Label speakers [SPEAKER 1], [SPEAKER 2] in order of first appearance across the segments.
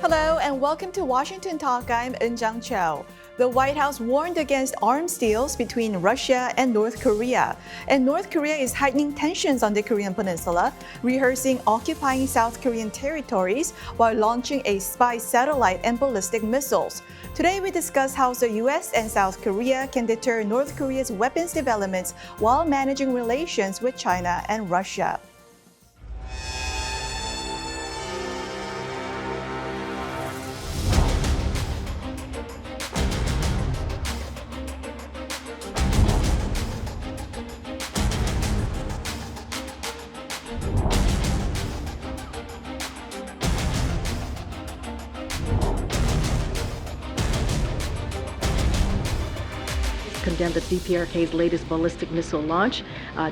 [SPEAKER 1] Hello and welcome to Washington Talk. I'm Eun-jung Cho. The White House warned against arms deals between Russia and North Korea. And North Korea is heightening tensions on the Korean peninsula, rehearsing occupying South Korean territories while launching a spy satellite and ballistic missiles. Today we discuss how the US and South Korea can deter North Korea's weapons developments while managing relations with China and Russia.
[SPEAKER 2] Condemned the DPRK's latest ballistic missile launch.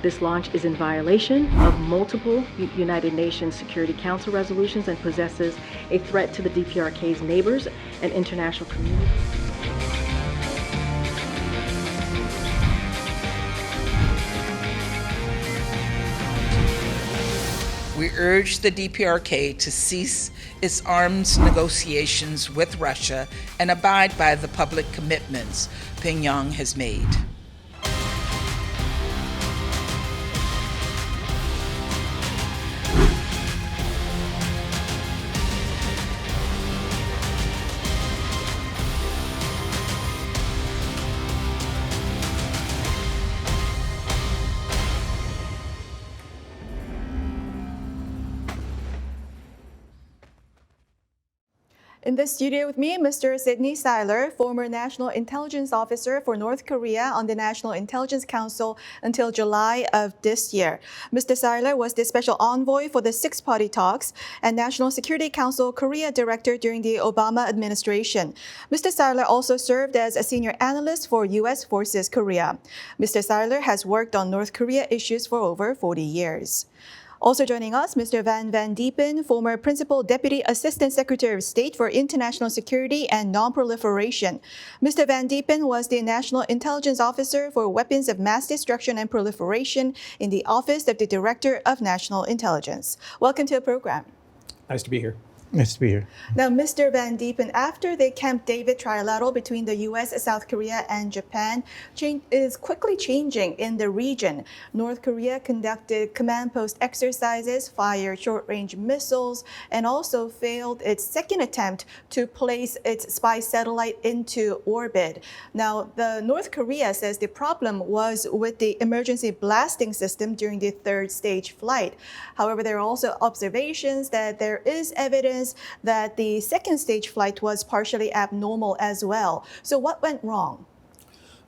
[SPEAKER 2] This launch is in violation of multiple United Nations Security Council resolutions and possesses a threat to the DPRK's neighbors and international community.
[SPEAKER 3] We urge the DPRK to cease its arms negotiations with Russia and abide by the public commitments Pyongyang has made.
[SPEAKER 1] In the studio with me, Mr. Sidney Seiler, former National Intelligence Officer for North Korea on the National Intelligence Council until July of this year. Mr. Seiler was the special envoy for the six-party talks and National Security Council Korea Director during the Obama administration. Mr. Seiler also served as a senior analyst for U.S. Forces Korea. Mr. Seiler has worked on North Korea issues for over 40 years. Also joining us, Mr. Vann Van Diepen, former Principal Deputy Assistant Secretary of State for International Security and Non-Proliferation. Mr. Van Diepen was the National Intelligence Officer for Weapons of Mass Destruction and Proliferation in the Office of the Director of National Intelligence. Welcome to the program.
[SPEAKER 4] Nice to be here.
[SPEAKER 5] Nice to be here.
[SPEAKER 1] Now, Mr. Van Diepen, after the Camp David trilateral between the U.S., South Korea, and Japan is quickly changing in the region. North Korea conducted command post exercises, fired short-range missiles, and also failed its second attempt to place its spy satellite into orbit. Now, the North Korea says the problem was with the emergency blasting system during the third stage flight. However, there are also observations that there is evidence that the second stage flight was partially abnormal as well. So what went wrong?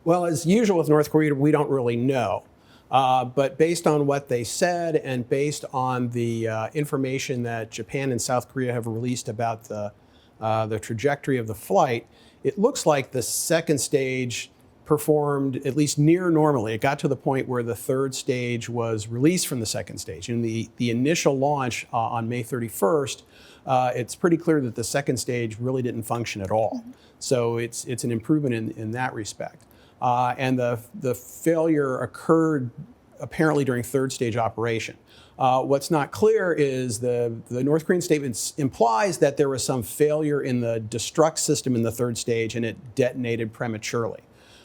[SPEAKER 4] Well, as usual with North Korea, we don't really know. But based on what they said and based on the information that Japan and South Korea have released about the trajectory of the flight, it looks like the second stage performed at least near normally. It got to the point where the third stage was released from the second stage. In the initial launch on May 31st, it's pretty clear that the second stage really didn't function at all. Mm-hmm. So it's an improvement in that respect. And the failure occurred apparently during third stage operation. What's not clear is the North Korean statement implies that there was some failure in the destruct system in the third stage and it detonated prematurely.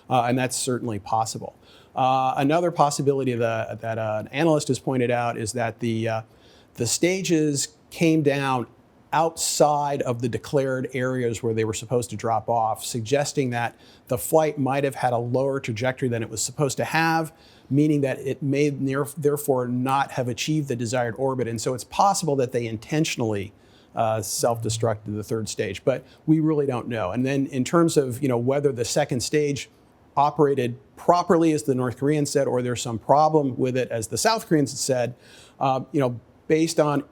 [SPEAKER 4] And that's certainly possible. Another possibility that an analyst has pointed out is that the stages came down outside of the declared areas where they were supposed to drop off, suggesting that the flight might have had a lower trajectory than it was supposed to have, meaning that it may therefore not have achieved the desired orbit. And so it's possible that they intentionally self-destructed the third stage, but we really don't know. And then in terms of whether the second stage operated properly, as the North Koreans said, or there's some problem with it, as the South Koreans said, based on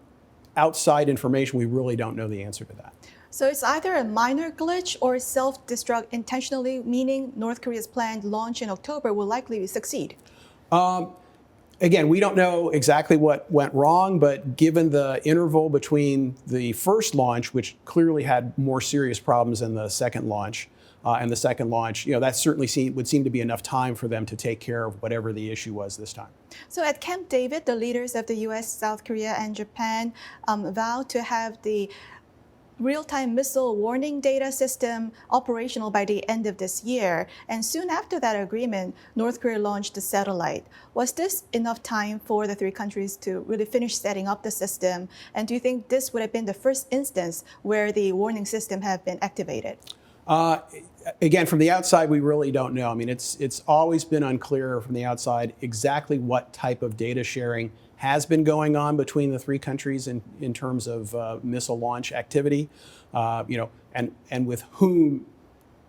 [SPEAKER 4] outside information, we really don't know the answer to that.
[SPEAKER 1] So it's either a minor glitch or self-destruct intentionally, meaning North Korea's planned launch in October will likely succeed.
[SPEAKER 4] Again, we don't know exactly what went wrong, but given the interval between the first launch, which clearly had more serious problems than the second launch, that certainly would seem to be enough time for them to take care of whatever the issue was this time.
[SPEAKER 1] So at Camp David, the leaders of the U.S., South Korea, and Japan vowed to have the real-time missile warning data system operational by the end of this year. And soon after that agreement, North Korea launched the satellite. Was this enough time for the three countries to really finish setting up the system? And do you think this would have been the first instance where the warning system have been activated?
[SPEAKER 4] Again, from the outside, we really don't know. I mean, it's always been unclear from the outside exactly what type of data sharing has been going on between the three countries in terms of missile launch activity, and with whom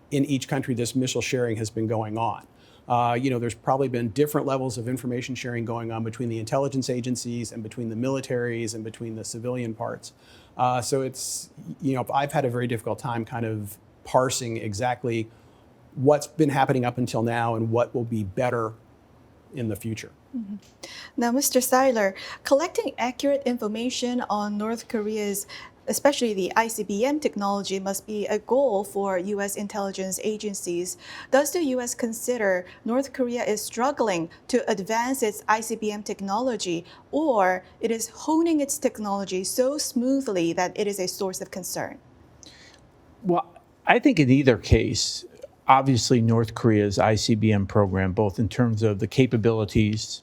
[SPEAKER 4] in each country this missile sharing has been going on. There's probably been different levels of information sharing going on between the intelligence agencies and between the militaries and between the civilian parts. So it's, I've had a very difficult time kind of parsing exactly what's been happening up until now and what will be better in the future.
[SPEAKER 1] Mm-hmm. Now, Mr. Seiler, collecting accurate information on North Korea's, especially the ICBM technology, must be a goal for U.S. intelligence agencies. Does the U.S. consider North Korea is struggling to advance its ICBM technology, or it is honing its technology so smoothly that it is a source of concern?
[SPEAKER 5] Well, I think in either case, obviously North Korea's ICBM program, both in terms of the capabilities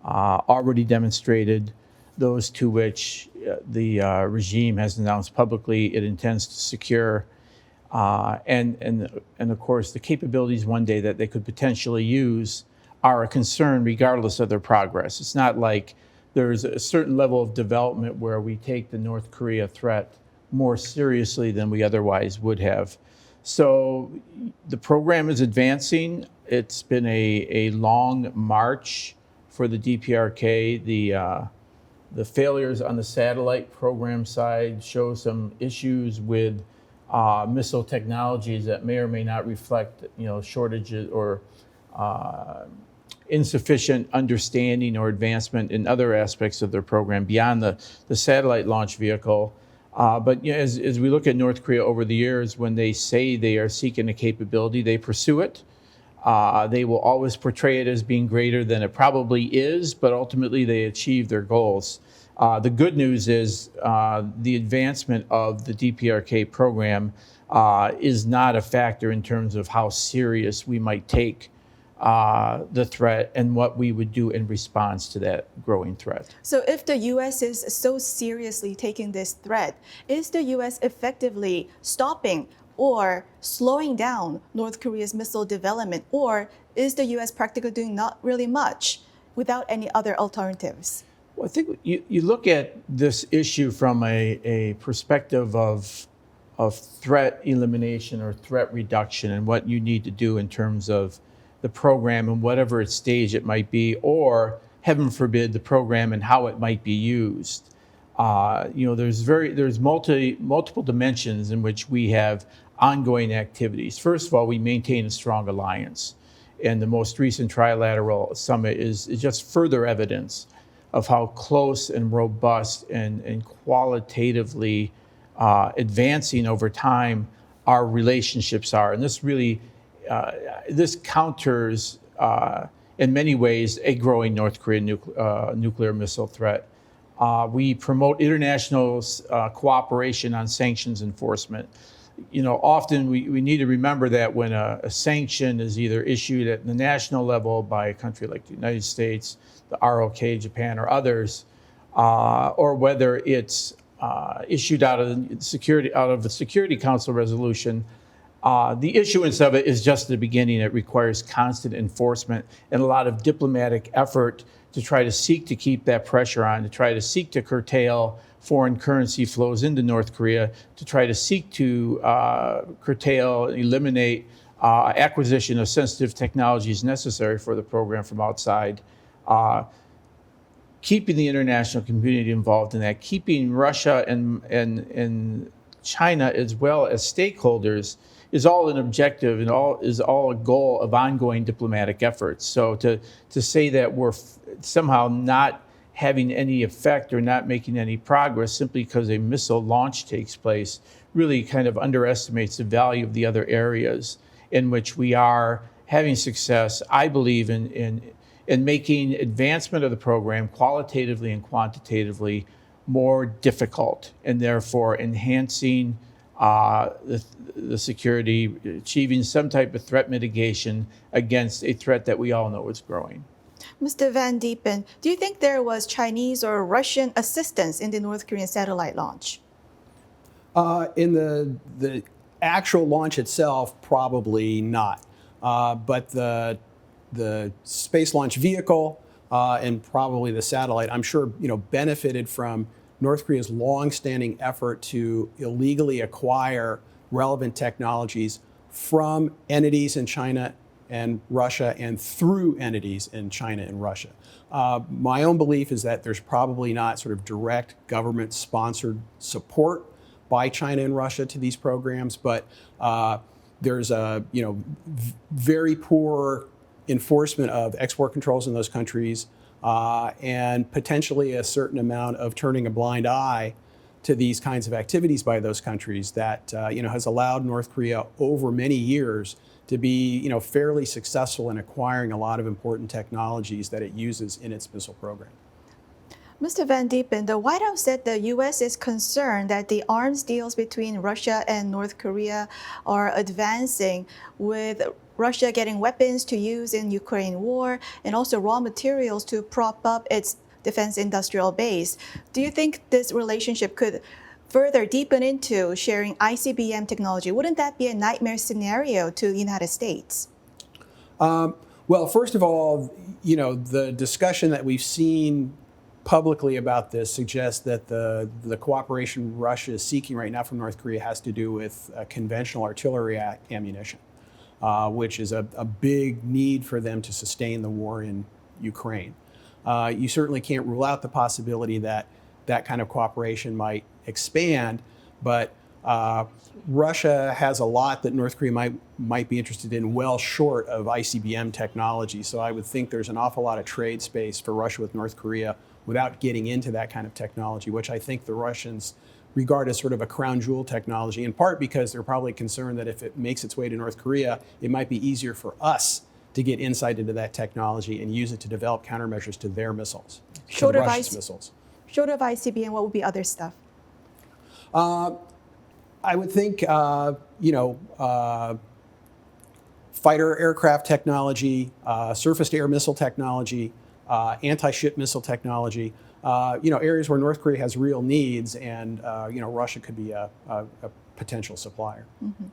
[SPEAKER 5] already demonstrated, those to which the regime has announced publicly it intends to secure, and of course the capabilities one day that they could potentially use are a concern regardless of their progress. It's not like there's a certain level of development where we take the North Korea threat more seriously than we otherwise would have. So the program is advancing. It's been a long march for the DPRK. The failures on the satellite program side show some issues with missile technologies that may or may not reflect, shortages or insufficient understanding or advancement in other aspects of their program beyond the satellite launch vehicle. But as we look at North Korea over the years, when they say they are seeking a capability, they pursue it. They will always portray it as being greater than it probably is, but ultimately they achieve their goals. The good news is the advancement of the DPRK program is not a factor in terms of how serious we might take the threat and what we would do in response to that growing threat.
[SPEAKER 1] So if the U.S. is so seriously taking this threat, is the U.S. effectively stopping or slowing down North Korea's missile development, or is the U.S. practically doing not really much without any other alternatives?
[SPEAKER 5] Well, I think you look at this issue from a perspective of threat elimination or threat reduction and what you need to do in terms of the program and whatever its stage it might be, or heaven forbid, the program and how it might be used. There's multiple dimensions in which we have ongoing activities. First of all, we maintain a strong alliance, and the most recent trilateral summit is just further evidence of how close and robust and qualitatively advancing over time our relationships are. And this really this counters, in many ways, a growing North Korean nuclear missile threat. We promote international cooperation on sanctions enforcement. Often we need to remember that when a sanction is either issued at the national level by a country like the United States, the ROK, Japan, or others, or whether it's issued out of the Security Council resolution, the issuance of it is just the beginning. It requires constant enforcement and a lot of diplomatic effort to try to seek to keep that pressure on, to try to seek to curtail foreign currency flows into North Korea, to try to seek to curtail, eliminate acquisition of sensitive technologies necessary for the program from outside. Keeping the international community involved in that, keeping Russia and China as well as stakeholders is all an objective and is all a goal of ongoing diplomatic efforts. So to say that we're somehow not having any effect or not making any progress simply because a missile launch takes place really kind of underestimates the value of the other areas in which we are having success, I believe, in making advancement of the program qualitatively and quantitatively more difficult, and therefore enhancing the security, achieving some type of threat mitigation against a threat that we all know is growing.
[SPEAKER 1] Mr. Van Diepen, do you think there was Chinese or Russian assistance in the North Korean satellite launch?
[SPEAKER 4] In the actual launch itself, probably not. But the space launch vehicle and probably the satellite, I'm sure, benefited from North Korea's long-standing effort to illegally acquire relevant technologies from entities in China and Russia and through entities in China and Russia. My own belief is that there's probably not sort of direct government-sponsored support by China and Russia to these programs, but there's a very poor enforcement of export controls in those countries, and potentially a certain amount of turning a blind eye to these kinds of activities by those countries that has allowed North Korea over many years to be fairly successful in acquiring a lot of important technologies that it uses in its missile program.
[SPEAKER 1] Mr. Van Diepen, the White House said the U.S. is concerned that the arms deals between Russia and North Korea are advancing, with Russia getting weapons to use in Ukraine war and also raw materials to prop up its defense industrial base. Do you think this relationship could further deepen into sharing ICBM technology? Wouldn't that be a nightmare scenario to the United States?
[SPEAKER 4] Well, first of all, the discussion that we've seen publicly about this suggests that the cooperation Russia is seeking right now from North Korea has to do with conventional artillery ammunition, which is a big need for them to sustain the war in Ukraine. You certainly can't rule out the possibility that that kind of cooperation might expand, but Russia has a lot that North Korea might be interested in, well short of ICBM technology. So I would think there's an awful lot of trade space for Russia with North Korea without getting into that kind of technology, which I think the Russians regard as sort of a crown jewel technology, in part because they're probably concerned that if it makes its way to North Korea, it might be easier for us to get insight into that technology and use it to develop countermeasures to their missiles, to Russia's missiles.
[SPEAKER 1] Short of ICBM, what would be other stuff?
[SPEAKER 4] I would think, fighter aircraft technology, surface-to-air missile technology, anti-ship missile technology, areas where North Korea has real needs, and Russia could be a potential supplier.
[SPEAKER 1] Mm-hmm.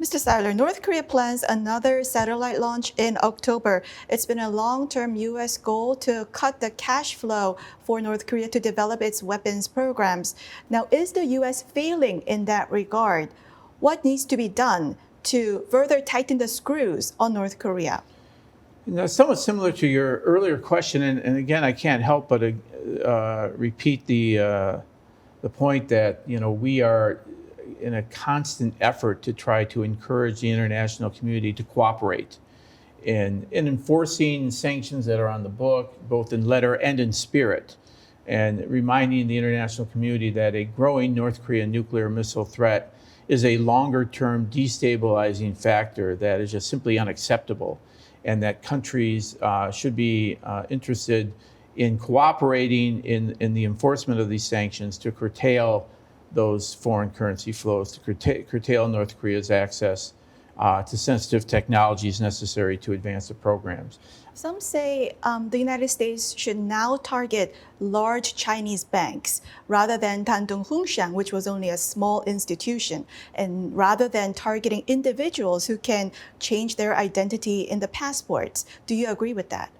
[SPEAKER 1] Mr. Seiler, North Korea plans another satellite launch in October. It's been a long-term U.S. goal to cut the cash flow for North Korea to develop its weapons programs. Now, is the U.S. failing in that regard? What needs to be done to further tighten the screws on North Korea?
[SPEAKER 5] Somewhat similar to your earlier question, and again, I can't help but repeat the point that we are in a constant effort to try to encourage the international community to cooperate in enforcing sanctions that are on the book, both in letter and in spirit, and reminding the international community that a growing North Korean nuclear missile threat is a longer-term destabilizing factor that is just simply unacceptable, and that countries should be interested in cooperating in the enforcement of these sanctions to curtail those foreign currency flows, to curtail North Korea's access to sensitive technologies necessary to advance the programs.
[SPEAKER 1] Some say the United States should now target large Chinese banks rather than Dandong Hongxiang, which was only a small institution, and rather than targeting individuals who can change their identity in the passports. Do you agree with that?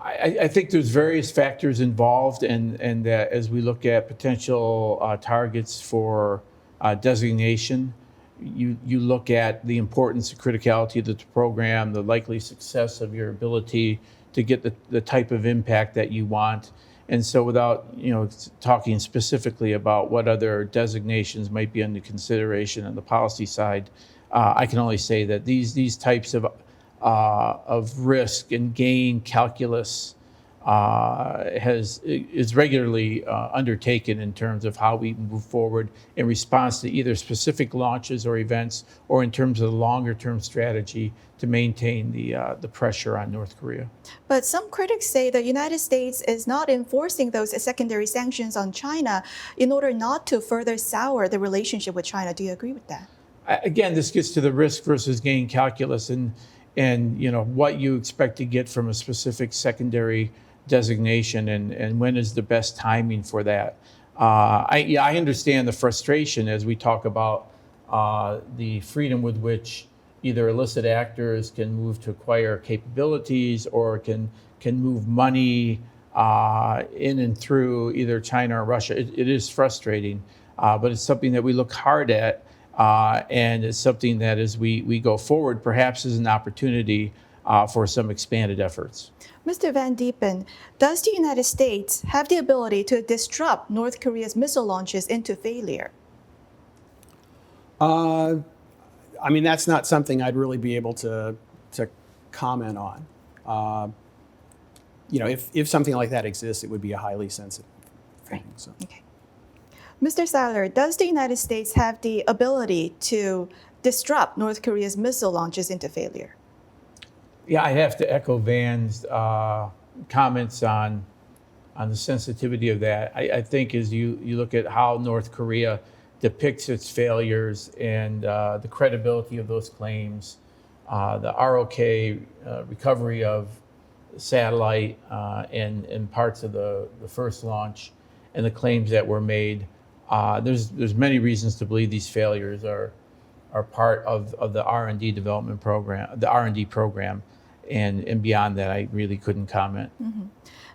[SPEAKER 5] I think there's various factors involved, and that as we look at potential targets for designation, you look at the importance and criticality of the program, the likely success of your ability to get the type of impact that you want. And so without talking specifically about what other designations might be under consideration on the policy side, I can only say that these types of risk and gain calculus is regularly undertaken in terms of how we move forward in response to either specific launches or events, or in terms of the longer-term strategy to maintain the pressure on North Korea.
[SPEAKER 1] But some critics say the United States is not enforcing those secondary sanctions on China in order not to further sour the relationship with China. Do you agree with that?
[SPEAKER 5] Again, this gets to the risk versus gain calculus, and what you expect to get from a specific secondary designation, and when is the best timing for that. I understand the frustration as we talk about the freedom with which either illicit actors can move to acquire capabilities or can move money in and through either China or Russia. It is frustrating, but it's something that we look hard at, and it's something that as we go forward, perhaps is an opportunity for some expanded efforts.
[SPEAKER 1] Mr. Van Diepen, does the United States have the ability to disrupt North Korea's missile launches into failure?
[SPEAKER 4] That's not something I'd really be able to comment on. If something like that exists, it would be a highly sensitive thing. So.
[SPEAKER 1] Okay. Mr. Seiler, does the United States have the ability to disrupt North Korea's missile launches into failure?
[SPEAKER 5] Yeah, I have to echo Van's comments on the sensitivity of that. I think as you look at how North Korea depicts its failures and the credibility of those claims, the ROK recovery of satellite and parts of the first launch, and the claims that were made, there's many reasons to believe these failures are part of the R&D development program, the R&D program. And beyond that, I really couldn't comment.
[SPEAKER 1] Mm-hmm.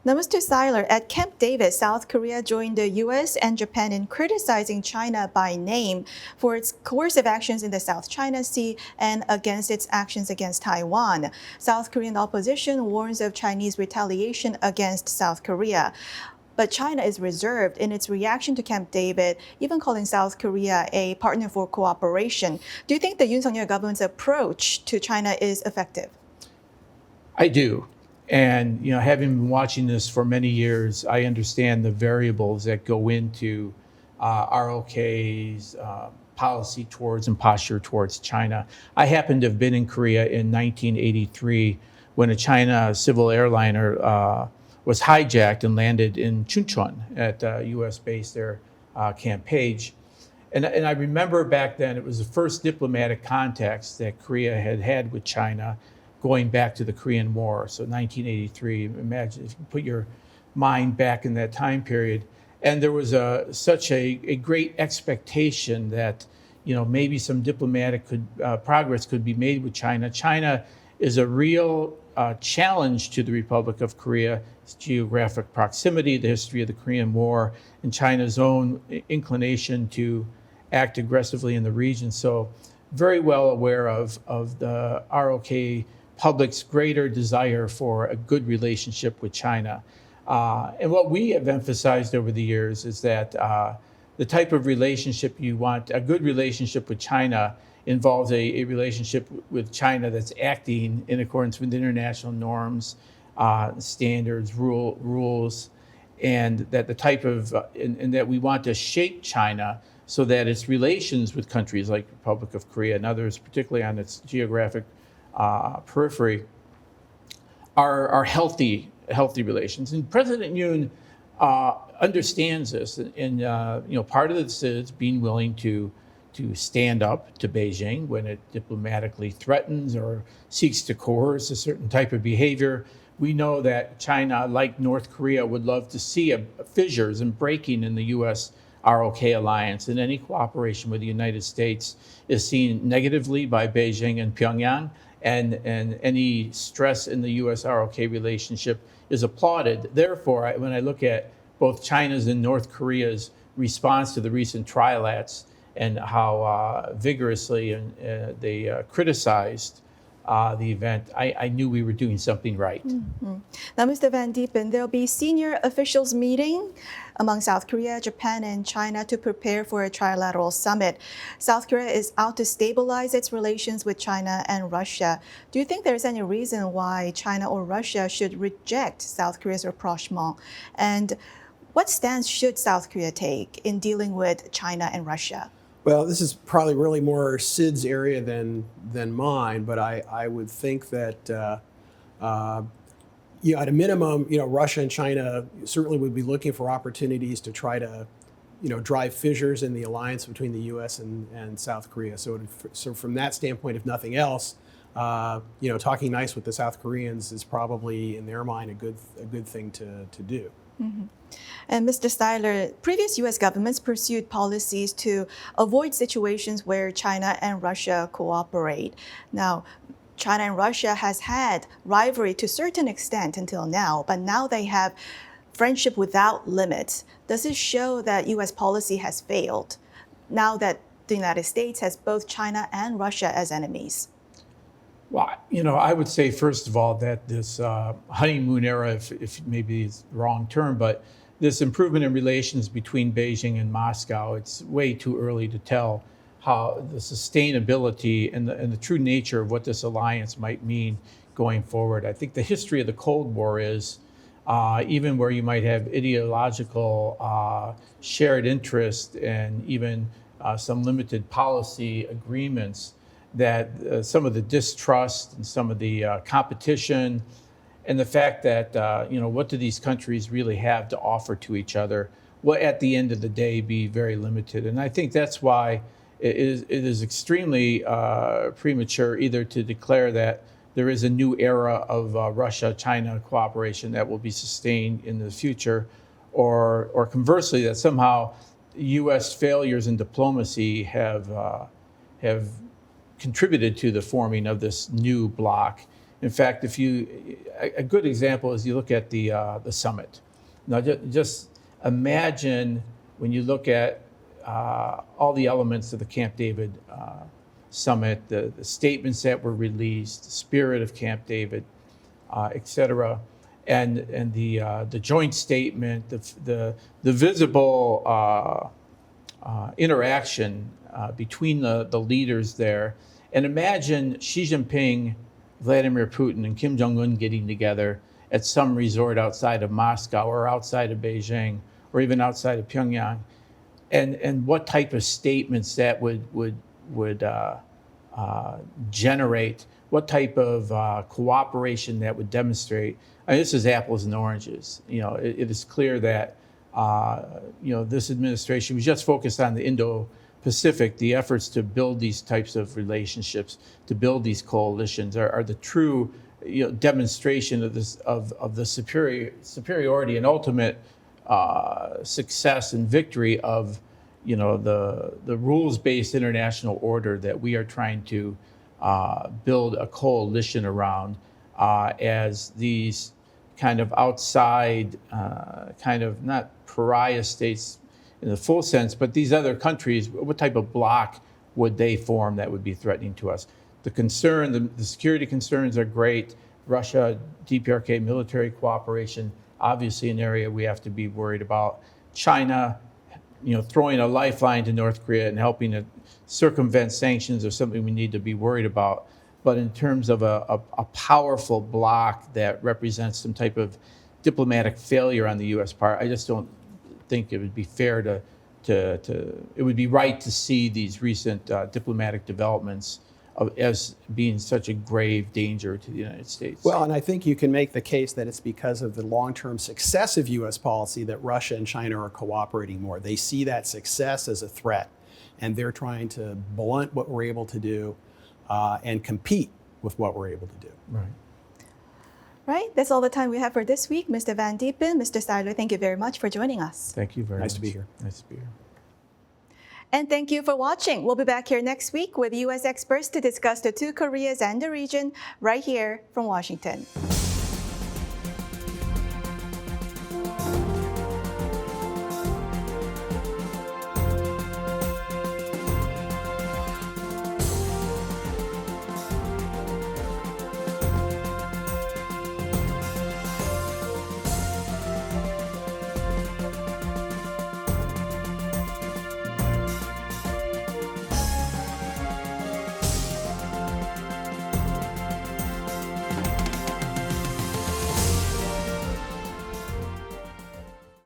[SPEAKER 1] Now, Mr. Seiler, at Camp David, South Korea joined the U.S. and Japan in criticizing China by name for its coercive actions in the South China Sea and against its actions against Taiwan. South Korean opposition warns of Chinese retaliation against South Korea. But China is reserved in its reaction to Camp David, even calling South Korea a partner for cooperation. Do you think the Yoon Suk-yeol government's approach to China is effective?
[SPEAKER 5] I do. And, having been watching this for many years, I understand the variables that go into ROK's policy towards and posture towards China. I happen to have been in Korea in 1983 when a China civil airliner was hijacked and landed in Chuncheon at a U.S. base there, Camp Page. And I remember back then it was the first diplomatic contacts that Korea had with China, going back to the Korean War, so 1983. Imagine if you put your mind back in that time period. And there was such a great expectation that maybe some diplomatic progress could be made with China. China is a real challenge to the Republic of Korea. Its geographic proximity, the history of the Korean War, and China's own inclination to act aggressively in the region. So very well aware of the ROK public's greater desire for a good relationship with China. And what we have emphasized over the years is that the type of relationship you want, a good relationship with China, involves a relationship with China that's acting in accordance with international norms, standards, rules, and that the type of, and that we want to shape China so that its relations with countries like the Republic of Korea and others, particularly on its geographic periphery, are healthy relations. And President Yoon understands this, and part of this is being willing to stand up to Beijing when it diplomatically threatens or seeks to coerce a certain type of behavior. We know that China, like North Korea, would love to see fissures and breaking in the U.S. ROK alliance, and any cooperation with the United States is seen negatively by Beijing and Pyongyang. And any stress in the U.S. ROK relationship is applauded. Therefore, when I look at both China's and North Korea's response to the recent trilates and how vigorously they criticized the event, I knew we were doing something right.
[SPEAKER 1] Now, Mr. Van Diepen, there'll be senior officials meeting among South Korea, Japan, and China to prepare for a trilateral summit. South Korea is out to stabilize its relations with China and Russia. Do you think there's any reason why China or Russia should reject South Korea's rapprochement? And what stance should South Korea take in dealing with China and Russia?
[SPEAKER 4] Well, this is probably really more Sid's area than mine, but I would think that at a minimum, Russia and China certainly would be looking for opportunities to try to, drive fissures in the alliance between the U.S. and South Korea. So from that standpoint, if nothing else, talking nice with the South Koreans is probably, in their mind, a good thing to do.
[SPEAKER 1] Mm-hmm. And Mr. Seiler, previous U.S. governments pursued policies to avoid situations where China and Russia cooperate. Now, China and Russia has had rivalry to a certain extent until now, but now they have friendship without limits. Does it show that U.S. policy has failed now that the United States has both China and Russia as enemies?
[SPEAKER 5] Well, I would say, first of all, that this honeymoon era, if maybe it's the wrong term, but this improvement in relations between Beijing and Moscow, it's way too early to tell how the sustainability and the true nature of what this alliance might mean going forward. I think the history of the Cold War is, even where you might have ideological shared interest and even some limited policy agreements, that some of the distrust and some of the competition and the fact that, what do these countries really have to offer to each other will at the end of the day be very limited. And I think that's why it is extremely premature either to declare that there is a new era of Russia-China cooperation that will be sustained in the future, or conversely, that somehow U.S. failures in diplomacy have contributed to the forming of this new bloc. In fact, a good example is you look at the summit. Now, just imagine when you look at all the elements of the Camp David summit, the statements that were released, the spirit of Camp David, et cetera, and the joint statement, the visible interaction between the leaders there. And imagine Xi Jinping, Vladimir Putin, and Kim Jong-un getting together at some resort outside of Moscow or outside of Beijing or even outside of Pyongyang, and what type of statements that would generate, what type of cooperation that would demonstrate. I mean, this is apples and oranges. It is clear that this administration was just focused on the Indo-Pacific. The efforts to build these types of relationships, to build these coalitions, are the true demonstration of this of the superiority and ultimate success and victory of the rules-based international order that we are trying to build a coalition around as these kind of outside, kind of not pariah states in the full sense, but these other countries, what type of bloc would they form that would be threatening to us? The security concerns are great. Russia, DPRK military cooperation, obviously an area we have to be worried about. China, throwing a lifeline to North Korea and helping to circumvent sanctions is something we need to be worried about. But in terms of a powerful bloc that represents some type of diplomatic failure on the U.S. part, I just don't think it would be fair it would be right to see these recent diplomatic developments as being such a grave danger to the United States.
[SPEAKER 4] Well, and I think you can make the case that it's because of the long-term success of U.S. policy that Russia and China are cooperating more. They see that success as a threat, and they're trying to blunt what we're able to do and compete with what we're able to do.
[SPEAKER 5] Right.
[SPEAKER 1] Right, that's all the time we have for this week. Mr. Van Diepen, Mr. Seiler, thank you very much for joining us.
[SPEAKER 5] Thank you very much.
[SPEAKER 4] Nice to be here.
[SPEAKER 5] Nice to be here.
[SPEAKER 1] And thank you for watching. We'll be back here next week with U.S. experts to discuss the two Koreas and the region right here from Washington.